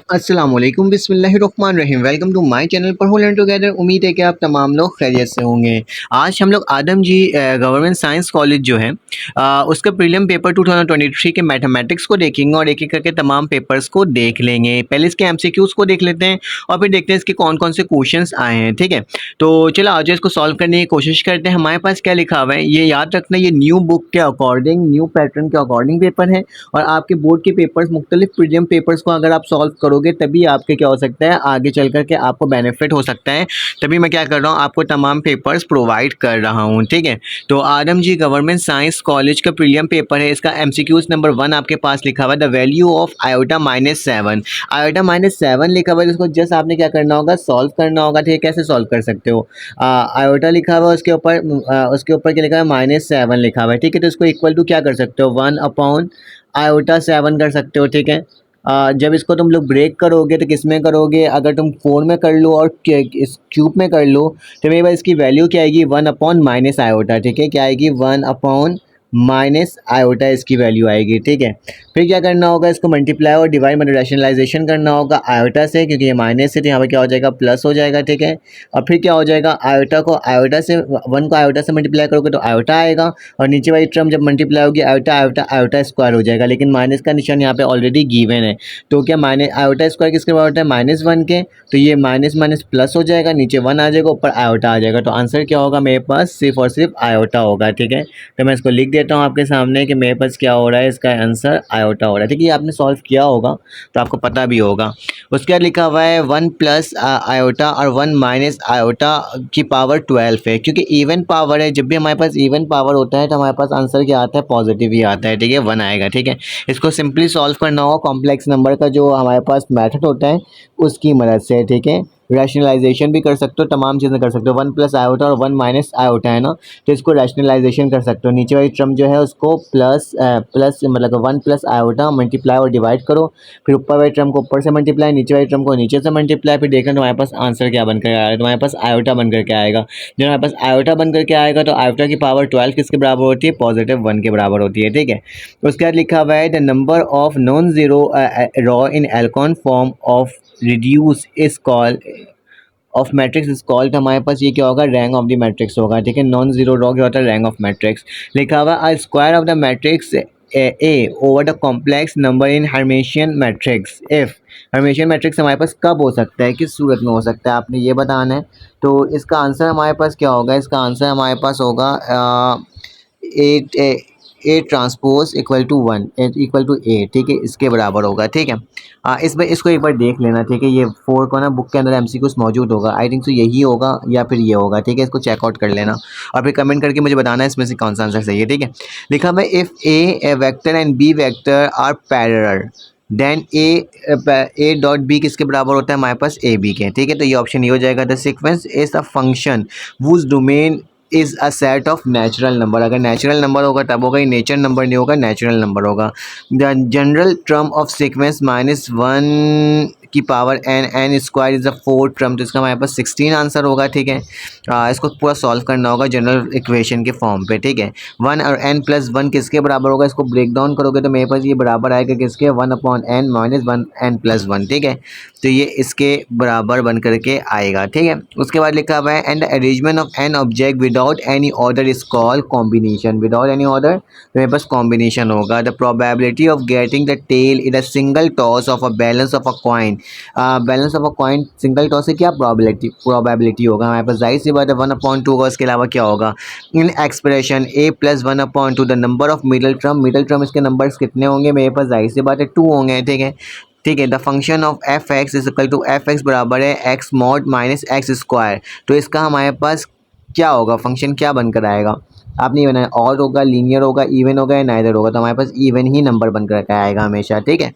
अस्सलाम वालेकुम बिस्मिल्लाहिर्रहमानिर्रहीम। वेलकम टू माय चैनल पर होल एंड टुगेदर। उम्मीद है कि आप तमाम लोग खैरियत से होंगे। आज हम लोग आदम जी गवर्नमेंट साइंस कॉलेज जो है उसका प्रीलिम पेपर 2023 के मैथमेटिक्स को देखेंगे और एक एक करके तमाम पेपर्स को देख लेंगे। पहले इसके एमसीक्यूज को देख लेते हैं और फिर देखते हैं इसके कौन कौन से क्वेश्चंस आए हैं। ठीक है, तो चलो आज इसको सॉल्व करने की कोशिश करते हैं। हमारे पास क्या लिखा हुआ है ये याद रखना, ये न्यू बुक के अकॉर्डिंग, न्यू पैटर्न के अकॉर्डिंग पेपर है और आपके बोर्ड के पेपर्स, मुख्तलिफ प्रीलिम पेपर्स को अगर आप सॉल्व करोगे तभी आपके क्या हो सकता है, आगे चल कर के आपको बेनिफिट हो सकता है। तभी मैं क्या कर रहा हूँ, आपको तमाम पेपर्स प्रोवाइड कर रहा हूँ। ठीक है, तो आदम जी गवर्नमेंट साइंस कॉलेज का प्रीलियम पेपर है। इसका एमसीक्यूज नंबर 1 आपके पास लिखा हुआ है, the value of iota -7। Iota -7 लिखा हुआ है, इसको जस्ट आपने क्या करना होगा, सॉल्व करना होगा। ठीक है, कैसे सॉल्व कर सकते हो, आयोटा लिखा हुआ है, उसके ऊपर क्या लिखा है, -7 लिखा हुआ है। ठीक है, तो इसको इक्वल टू क्या कर सकते हो, 1 आयोटा 7 कर सकते हो। ठीक है, जब इसको तुम लोग ब्रेक करोगे तो किस में करोगे, अगर तुम 4 में कर लो और इस क्यूब में कर लो तो मेरे पास इसकी वैल्यू क्या आएगी, 1/-आयोटा। ठीक है, क्या आएगी, 1/-आयोटा इसकी वैल्यू आएगी। ठीक है, फिर क्या करना होगा, इसको मल्टीप्लाई और डिवाइड मतलब रैशनलाइजेशन करना होगा आयोटा से, क्योंकि ये माइनस से तो यहाँ पर क्या हो जाएगा, प्लस हो जाएगा। ठीक है, और फिर क्या हो जाएगा, आयोटा को आयोटा से 1 को आयोटा से मल्टीप्लाई करोगे तो आयोटा आएगा और नीचे वाली टर्म जब मल्टीप्लाई होगी आयोटा आयोटा आयोटा स्क्वायर हो जाएगा। लेकिन माइनस का निशान यहाँ पे ऑलरेडी गिवन है, तो क्या माइनस आयोटा स्क्वायर किसके बराबर होता है, -1 के, तो ये माइनस माइनस प्लस हो जाएगा, नीचे 1 आ जाएगा, ऊपर आयोटा आ जाएगा। तो आंसर क्या होगा, मेरे पास सिर्फ और सिर्फ आयोटा होगा। ठीक है, तो मैं इसको लिख देता हूँ आपके सामने कि मेरे पास क्या हो रहा है, इसका आंसर आयोटा हो रहा है। ठीक है, ये आपने सॉल्व किया होगा तो आपको पता भी होगा। उसके बाद लिखा हुआ है 1 + आयोटा और 1 - आयोटा की पावर 12 है, क्योंकि इवन पावर है। जब भी हमारे पास इवन पावर होता है तो हमारे पास आंसर क्या आता है, पॉजिटिव ही आता है। ठीक है, 1 आएगा। ठीक है, इसको सिंपली सॉल्व करना होगा कॉम्प्लेक्स नंबर का जो हमारे पास मेथड होता है उसकी मदद से। ठीक है, रैशनलाइजेशन भी कर सकते हो, तमाम चीज़ें कर सकते हो। 1 + आयोटा और 1 - आयोटा है ना, तो इसको रैशनलाइजेशन कर सकते हो। नीचे वाली टर्म जो है उसको प्लस मतलब 1 + आयोटा मल्टीप्लाई और डिवाइड करो, फिर ऊपर वाली टर्म को ऊपर से मल्टीप्लाई, नीचे वाली टर्म को नीचे से मल्टीप्लाई, फिर देखना तुम्हारे पास आंसर क्या बनकर आएगा, तुम्हारे पास आयोटा बनकर के आएगा। जब हमारे पास आयोटा बनकर के आएगा तो आयोटा की पावर 12 किसके बराबर होती है, +1 के बराबर होती है। ठीक है, उसके बाद लिखा हुआ है the number of non zero row in एल्कोन form of reduce is call of matrix is called. हमारे पास ये क्या होगा, रैंक ऑफ द मैट्रिक्स होगा। ठीक है, नॉन जीरो रॉ क्या होता है, रैंक ऑफ मैट्रिक्स। लिखा हुआ है square of the matrix A over the complex number in Hermitian matrix if. Hermitian matrix हमारे पास कब हो सकता है, किस सूरत में हो सकता है, आपने ये बताना है। तो इसका आंसर हमारे पास क्या होगा, इसका आंसर हमारे पास होगा A transpose equal to 1 equal to A. ठीक है, इसके बराबर होगा। ठीक है, इसको एक बार देख लेना। ठीक है, ये 4 को ना बुक के अंदर एमसीक्यूज मौजूद होगा, आई थिंक सो यही होगा या फिर ये होगा। ठीक है, इसको चेकआउट कर लेना और फिर कमेंट करके मुझे बताना है इसमें से कौन सा आंसर सही है। ठीक है, लिखा मैं if A vector and B vector are parallel then A dot B किसके बराबर होता है, हमारे पास ए बी के। ठीक है, तो ये ऑप्शन ये हो जाएगा, the sequence is a function was domain is a set of natural number. अगर नेचुरल नंबर होगा तब होगा, ये नेचर नंबर नहीं होगा, नेचुरल नंबर होगा। The general term of sequence -1 की power n square is a 4 term, तो इसका हमारे पास 16 आंसर होगा। ठीक है, इसको पूरा सॉल्व करना होगा जनरल इक्वेशन के फॉर्म पे। ठीक है, 1 और n+1 किसके बराबर होगा, इसको ब्रेक डाउन करोगे तो मेरे पास ये बराबर आएगा किसके, 1/n - 1 n+1। ठीक है, तो ये इसके बराबर बन करके आएगा। ठीक है, उसके बाद लिखा हुआ है and arrangement of an object without any order is called combination. Without any order तो मेरे पास कॉम्बिनेशन होगा। The probability of getting the tail in a single toss of a balance of a coin. Balance of a coin single toss से क्या probability होगा, हमारे पास जाहिर सी बात है 1/2 होगा। इसके अलावा क्या होगा, in expression a + 1/2 the number of middle term इसके नंबर्स कितने होंगे, मेरे पास जाहिर सी बात है 2 होंगे। ठीक है, ठीक है, the function of f x is equal to f x बराबर है एक्स मॉड -x स्क्वायर। तो इसका हमारे पास क्या होगा, फंक्शन क्या बनकर आएगा, आपने ये बनाया, ऑड होगा, लीनियर होगा, इवन होगा या नाइदर होगा, तो हमारे पास इवन ही नंबर बनकर आएगा हमेशा। ठीक है,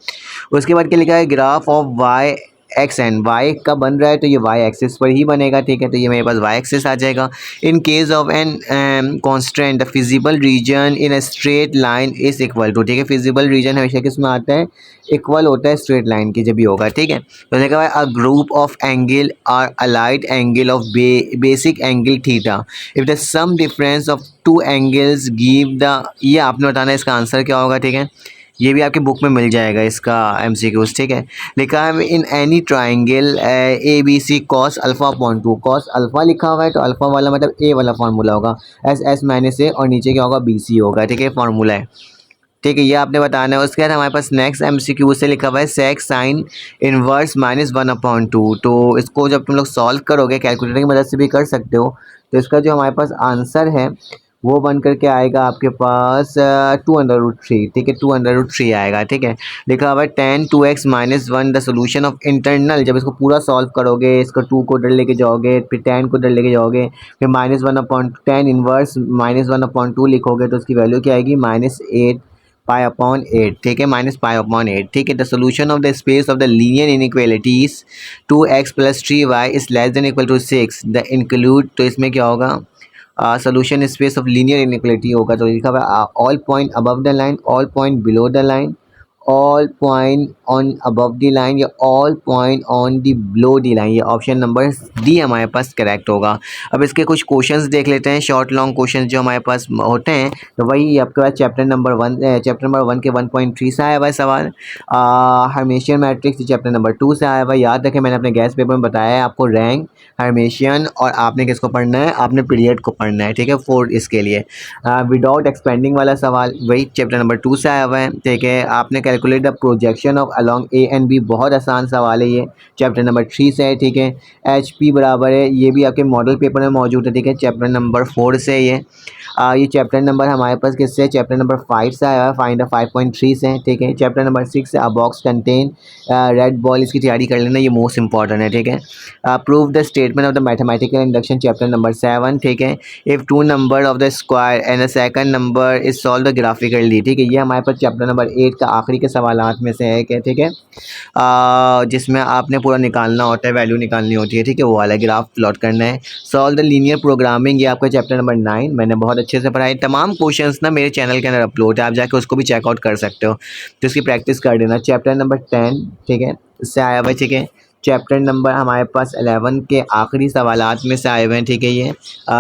उसके बाद क्या लिखा है, graph of y x and y का बन रहा है तो ये वाई एक्सिस पर ही बनेगा। ठीक है, तो ये मेरे पास वाई एक्सिस आ जाएगा। In case of an constant the feasible region in a straight line is equal to. ठीक है, फिजिबल रीजन हमेशा किस में आता है, इक्वल होता है स्ट्रेट लाइन के जब भी होगा। ठीक है, तो देखा है a group of angle are allied angle of basic angle theta if the sum difference of 2 angles give the, ये आपने बताना है इसका आंसर क्या होगा। ठीक है, ये भी आपकी बुक में मिल जाएगा इसका MCQs, ठीक है। लिखा है in any triangle ABC cos alpha upon 2, cos alpha लिखा हुआ है तो अल्फ़ा वाला मतलब A वाला फार्मूला होगा, S माइनस A और नीचे क्या होगा BC होगा, ठीक है, फार्मूला है, ठीक है, ये आपने बताना है। उसके बाद हमारे पास नेक्स्ट MCQ से लिखा हुआ है सेक साइन इनवर्स -1/2। तो इसको जब तुम लोग सॉल्व करोगे कैलकुलेटर की मदद से भी कर सकते हो, तो इसका जो हमारे पास आंसर है वो बन करके आएगा आपके पास 2√3, ठीक है, 2√3 आएगा, ठीक है। लिखा हुआ है tan 2x - 1 the solution of internal. जब इसको पूरा सॉल्व करोगे, इसको 2 को इधर लेके जाओगे, फिर tan को इधर लेके जाओगे, फिर -1/tan इनवर्स -1/2 लिखोगे तो इसकी वैल्यू क्या आएगी -8 पाई अपॉन 8, ठीक है, माइनस पाई अपॉन 8, ठीक है। The solution of the space of the linear inequalities 2x + 3y is less than equal to 6 the include. तो इसमें क्या होगा, solution space of linear inequality होगा, तो लिखा हुआ है all point above the line, all point below the line, all point on above the line या all point on the below the line. ये ऑप्शन नंबर डी हमारे पास correct होगा। अब इसके कुछ क्वेश्चंस देख लेते हैं, शॉर्ट लॉन्ग क्वेश्चंस जो हमारे पास होते हैं, तो वही आपके पास चैप्टर नंबर 1 के 1.3 से आया हुआ है सवाल। हर्मिशियन मैट्रिक्स चैप्टर नंबर 2 से आया हुआ है। याद रखें मैंने अपने गैस पेपर में बताया है आपको रैंक, हर्मिशियन और आपने किसको पढ़ना है, आपने पीरियड को पढ़ना है, ठीक है, 4 इसके लिए। विदाउट एक्सपेंडिंग वाला सवाल वही चैप्टर नंबर 2 से आया हुआ है, ठीक है। आपने calculate the projection of along A and B, बहुत आसान सवाल है ये, चैप्टर नंबर 3 से है, ठीक है। HP बराबर है, ये भी आपके मॉडल पेपर में मौजूद है, ठीक है, चैप्टर नंबर 4 से ये। ये चैप्टर नंबर हमारे पास किससे है, चैप्टर नंबर 5 से आया है, फाइंड द 5.3 से, ठीक है। चैप्टर नंबर 6 से अ बॉक्स कंटेन रेड बॉल, इसकी तैयारी कर लेना, ये मोस्ट इंपॉर्टेंट है, ठीक है। Prove the statement of the mathematical induction chapter number 7, ठीक है। If 2 number of the square and the second number is solve the graphically, ठीक है। ये हमारे पास चैप्टर नंबर 8 का आखिरी के सवालात में से है, ठीक है, जिसमें आपने पूरा निकालना होता है, वैल्यू निकालनी होती है, ठीक है, वो वाला ग्राफ प्लॉट करना है। सॉल्व द लीनियर प्रोग्रामिंग, ये आपका चैप्टर नंबर 9, मैंने बहुत अच्छे से पढ़ाई। तमाम क्वेश्चंस ना मेरे चैनल के अंदर अपलोड है, आप जाके उसको भी चेकआउट कर सकते हो, तो इसकी प्रैक्टिस कर देना। चैप्टर नंबर 10, ठीक है, इससे आया हुआ है, ठीक है। चैप्टर नंबर हमारे पास 11 के आखिरी सवालात में से आए हुए हैं, ठीक है। ये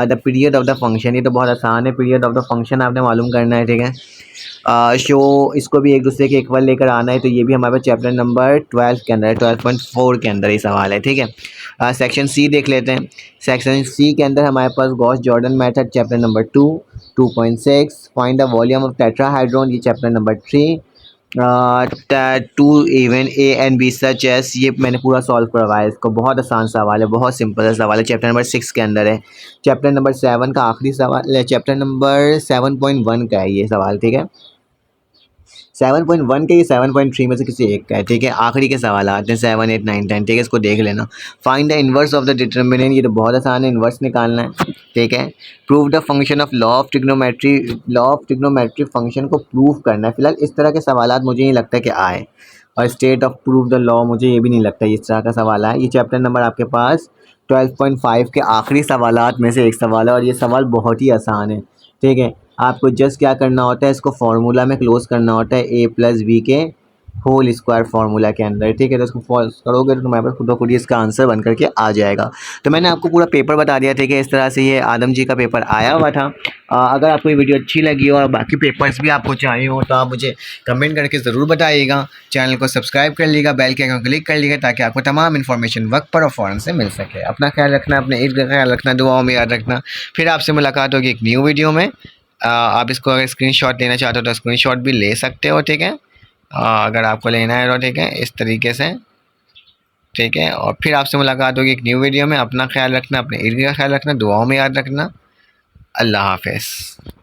the period of the function, ये तो बहुत आसान है, पीरियड ऑफ द फंक्शन आपने मालूम करना है, ठीक है। शो इसको भी एक दूसरे के इक्वल लेकर आना है, तो ये भी हमारे पास चैप्टर नंबर 12 के अंदर है, 12.4 के अंदर ये सवाल है, ठीक है। सेक्शन सी देख लेते हैं। सेक्शन सी के अंदर हमारे पास Gauss Jordan method chapter number 2, 2.6 find the volume of tetrahedron, ये chapter number 3। To even A and B such as, ये मैंने पूरा सॉल्व करवाया इसको, बहुत आसान सवाल है, बहुत सिंपल सा सवाल है, चैप्टर नंबर 6 के अंदर है। चैप्टर नंबर 7 का आखिरी सवाल है, चैप्टर नंबर 7.1 का है ये सवाल, ठीक है। 7.1 के, ये 7.3 में से किसी एक का है, ठीक है। आखिरी के सवाल आते हैं 7, 8, 9, 10, ठीक है, इसको देख लेना। Find the inverse of the determinant, ये तो बहुत आसान है, इन्वर्स निकालना है, ठीक है। Prove the function of law of trigonometry, law of trigonometry function को प्रूव करना है। फिलहाल इस तरह के सवाल मुझे नहीं लगता कि आए, और state of prove the law मुझे ये भी नहीं लगता इस तरह का सवाल है। ये चैप्टर नंबर आपके पास 12.5 के आखिरी सवालात में से एक सवाल है, और ये सवाल बहुत ही आसान है, ठीक है। आपको जस्ट क्या करना होता है, इसको फार्मूला में क्लोज करना होता है A+B के होल स्क्वायर फार्मूला के अंदर, ठीक है। तो इसको फॉल्व करोगे तो तुम्हारे पास खुद ब खुद ही इसका आंसर बन करके आ जाएगा। तो मैंने आपको पूरा पेपर बता दिया, ठीक है, इस तरह से ये आदम जी का पेपर आया हुआ था। अगर आपको ये वीडियो अच्छी लगी हो और बाकी पेपर्स भी आपको चाहिए हो तो आप मुझे कमेंट करके ज़रूर बताइएगा। चैनल को सब्सक्राइब कर लीजिएगा, बेल के आइकन क्लिक कर लीजिएगा, ताकि आपको तमाम इन्फॉर्मेशन वक्त पर और फ़ौरन से मिल सके। अपना ख्याल रखना, अपने इर्द गिर्द का ख्याल रखना, दुआओं में याद रखना। फिर आपसे मुलाकात होगी एक न्यू वीडियो में। आप इसको अगर स्क्रीनशॉट लेना चाहते हो तो स्क्रीनशॉट भी ले सकते हो, ठीक है। अगर आपको लेना है तो ठीक है, इस तरीके से, ठीक है। और फिर आपसे मुलाकात होगी एक न्यू वीडियो में। अपना ख्याल रखना, अपने इर्द गिर्द का ख्याल रखना, दुआओं में याद रखना। अल्लाह हाफ़िज़।